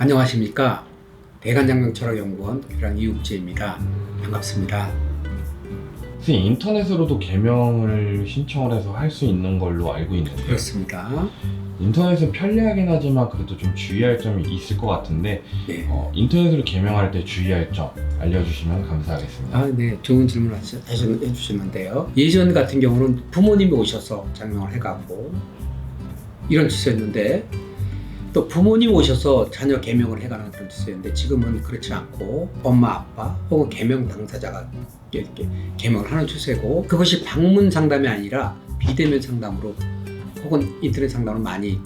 안녕하십니까. 대간장명철학연구원 교장 이욱재입니다. 반갑습니다. 선생님, 인터넷으로도 개명을 신청을 해서 할 수 있는 걸로 알고 있는데 그렇습니다. 인터넷은 편리하긴 하지만 그래도 좀 주의할 점이 있을 것 같은데 네. 인터넷으로 개명할 때 주의할 점 알려주시면 감사하겠습니다. 네. 좋은 질문 다시 해주시는데요. 예전 같은 경우는 부모님이 오셔서 장명을 해갖고 이런 주소였는데 또 부모님 오셔서 자녀 개명을 해가는 그런 주소였는데 지금은 그렇지 않고 엄마, 아빠 혹은 개명 당사자가 이렇게 개명을 하는 추세고, 그것이 방문 상담이 아니라 비대면 상담으로 혹은 인터넷 상담으로 많이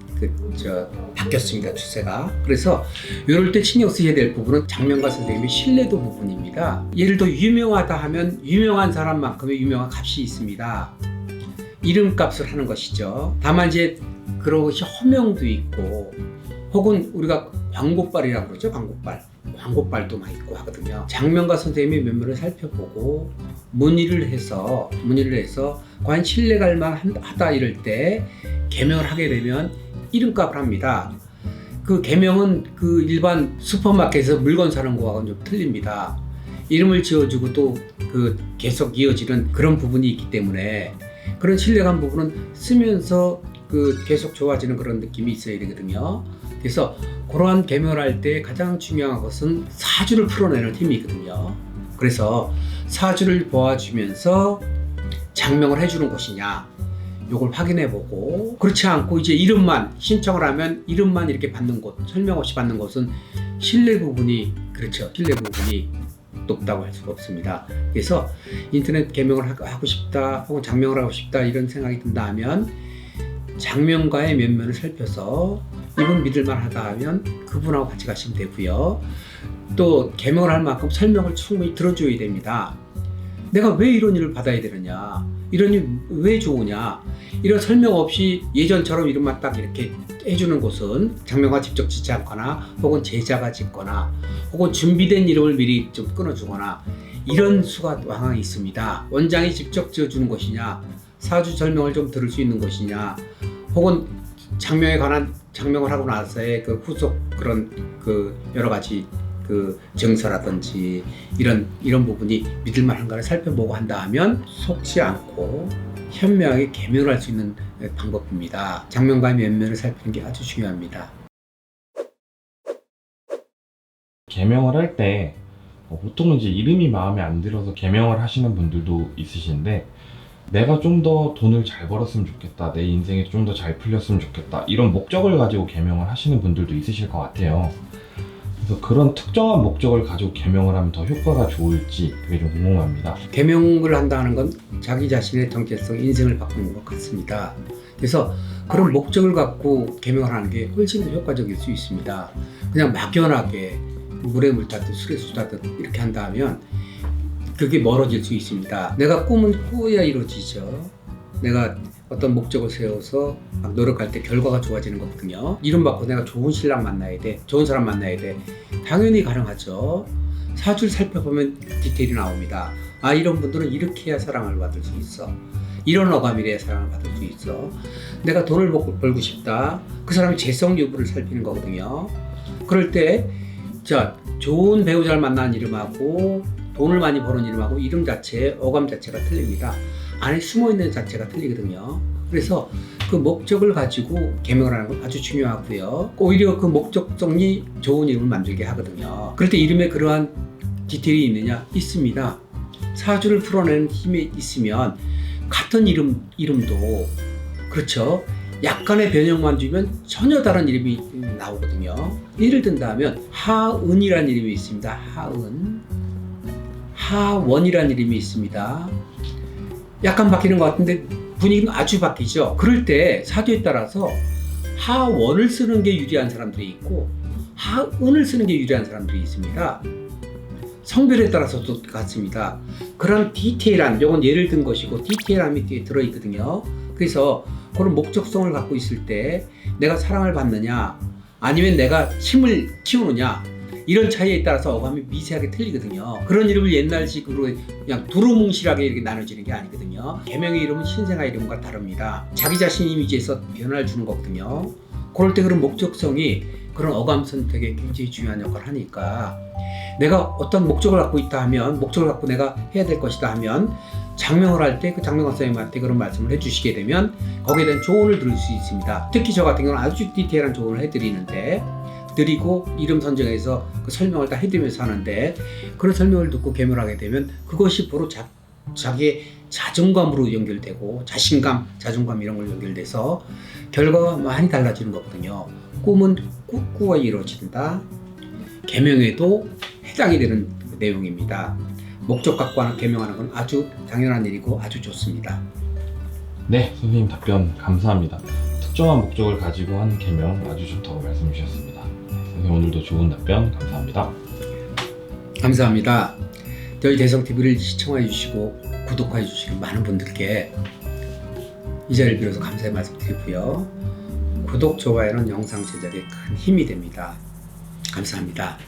바뀌었습니다, 추세가. 그래서 이럴 때 신경 쓰셔야 될 부분은 장명가 선생님의 신뢰도 부분입니다. 예를 들어 유명하다 하면 유명한 사람만큼의 유명한 값이 있습니다. 이름값을 하는 것이죠. 다만 이제 그런 것이 허명도 있고 혹은 우리가 광고빨이라고 그러죠. 광고빨도 많이 있고 하거든요. 장명가 선생님의 면면을 살펴보고 문의를 해서 과연 신뢰갈 만하다 이럴 때 개명을 하게 되면 이름값을 합니다. 그 개명은 그 일반 슈퍼마켓에서 물건 사는 거하고는 좀 틀립니다. 이름을 지어주고 또 그 계속 이어지는 그런 부분이 있기 때문에 그런 신뢰감 부분은 쓰면서 그 계속 좋아지는 그런 느낌이 있어야 되거든요. 그래서 그러한 개명을 할 때 가장 중요한 것은 사주를 풀어내는 힘이거든요. 그래서 사주를 보아주면서 장명을 해주는 것이냐 요걸 확인해보고, 그렇지 않고 이제 이름만 신청을 하면 이름만 이렇게 받는 곳, 설명 없이 받는 곳은 신뢰 부분이 높다고 할 수가 없습니다. 그래서 인터넷 개명을 하고 싶다 혹은 장명을 하고 싶다 이런 생각이 든다 하면 장명가의 면면을 살펴서 이분 믿을만하다 하면 그분하고 같이 가시면 되고요. 또 개명을 할 만큼 설명을 충분히 들어줘야 됩니다. 내가 왜 이런 일을 받아야 되느냐, 이런 일 왜 좋으냐, 이런 설명 없이 예전처럼 이름만 딱 이렇게 해주는 곳은 장명가 직접 짓지 않거나 혹은 제자가 짓거나 혹은 준비된 이름을 미리 좀 끊어주거나 이런 수가 상황이 있습니다. 원장이 직접 지어주는 것이냐, 사주 설명을 좀 들을 수 있는 것이냐, 혹은 장명에 관한 장명을 하고 나서의 그 후속 그런 그 여러 가지 그 증서라든지 이런 부분이 믿을만한가를 살펴보고 한다 하면 속지 않고 현명하게 개명을 할 수 있는 방법입니다. 장명가의 면면을 살피는 게 아주 중요합니다. 개명을 할 때 보통은 이제 이름이 마음에 안 들어서 개명을 하시는 분들도 있으신데 내가 좀 더 돈을 잘 벌었으면 좋겠다, 내 인생이 좀 더 잘 풀렸으면 좋겠다, 이런 목적을 가지고 개명을 하시는 분들도 있으실 것 같아요. 그래서 그런 특정한 목적을 가지고 개명을 하면 더 효과가 좋을지 그게 좀 궁금합니다. 개명을 한다는 건 자기 자신의 정체성, 인생을 바꾸는 것 같습니다. 그래서 그런 목적을 갖고 개명을 하는 게 훨씬 더 효과적일 수 있습니다. 그냥 막연하게 물에 물 타듯 술에 술 타듯 이렇게 한다 하면 그게 멀어질 수 있습니다. 내가 꿈은 꾸어야 이루어지죠. 내가 어떤 목적을 세워서 막 노력할 때 결과가 좋아지는 거거든요. 이름 받고 내가 좋은 신랑 만나야 돼, 좋은 사람 만나야 돼, 당연히 가능하죠. 사주를 살펴보면 디테일이 나옵니다. 이런 분들은 이렇게 해야 사랑을 받을 수 있어, 이런 어감이래야 사랑을 받을 수 있어. 내가 돈을 벌고 싶다, 그 사람의 재성 여부를 살피는 거거든요. 그럴 때 좋은 배우자를 만나는 이름하고 돈을 많이 버는 이름하고 이름 자체, 어감 자체가 틀립니다. 안에 숨어있는 자체가 틀리거든요. 그래서 그 목적을 가지고 개명을 하는 건 아주 중요하고요. 오히려 그 목적성이 좋은 이름을 만들게 하거든요. 그럴 때 이름에 그러한 디테일이 있느냐? 있습니다. 사주를 풀어내는 힘이 있으면 같은 이름도 그렇죠. 약간의 변형만 주면 전혀 다른 이름이 나오거든요. 예를 든다면 하은이라는 이름이 있습니다. 하원이라는 이름이 있습니다. 약간 바뀌는 것 같은데 분위기는 아주 바뀌죠. 그럴 때 사주에 따라서 하원을 쓰는 게 유리한 사람들이 있고 하은을 쓰는 게 유리한 사람들이 있습니다. 성별에 따라서도 같습니다. 그런 디테일한, 이건 예를 든 것이고 디테일함이 뒤에 들어있거든요. 그래서 그런 목적성을 갖고 있을 때 내가 사랑을 받느냐 아니면 내가 힘을 키우느냐, 이런 차이에 따라서 어감이 미세하게 틀리거든요. 그런 이름을 옛날식으로 그냥 두루뭉실하게 이렇게 나눠지는 게 아니거든요. 개명의 이름은 신생아 이름과 다릅니다. 자기 자신 이미지에서 변화를 주는 거거든요. 그럴 때 그런 목적성이 그런 어감 선택에 굉장히 중요한 역할을 하니까 내가 어떤 목적을 갖고 있다 하면 목적을 갖고 내가 해야 될 것이다 하면 장명을 할 때 그 장명가 선생님한테 그런 말씀을 해주시게 되면 거기에 대한 조언을 들을 수 있습니다. 특히 저 같은 경우는 아주 디테일한 조언을 해드리는데 드리고 이름 선정해서 그 설명을 다 해드리면서 하는데 그런 설명을 듣고 개명을 하게 되면 그것이 바로 자기의 자존감으로 연결되고 자신감, 자존감 이런 걸 연결돼서 결과가 많이 달라지는 거거든요. 꿈은 꿋꿋이 이루어진다. 계명에도 해당이 되는 내용입니다. 목적 갖고 하는 계명하는 건 아주 당연한 일이고 아주 좋습니다. 네, 선생님 답변 감사합니다. 특정한 목적을 가지고 하는 계명 아주 좋다고 말씀 주셨습니다. 네, 선생님 오늘도 좋은 답변 감사합니다. 감사합니다. 저희 대성TV를 시청해 주시고 구독해 주시는 많은 분들께 이 자리를 빌어서 감사의 말씀 드리고요. 구독, 좋아요는 영상 제작에 큰 힘이 됩니다. 감사합니다.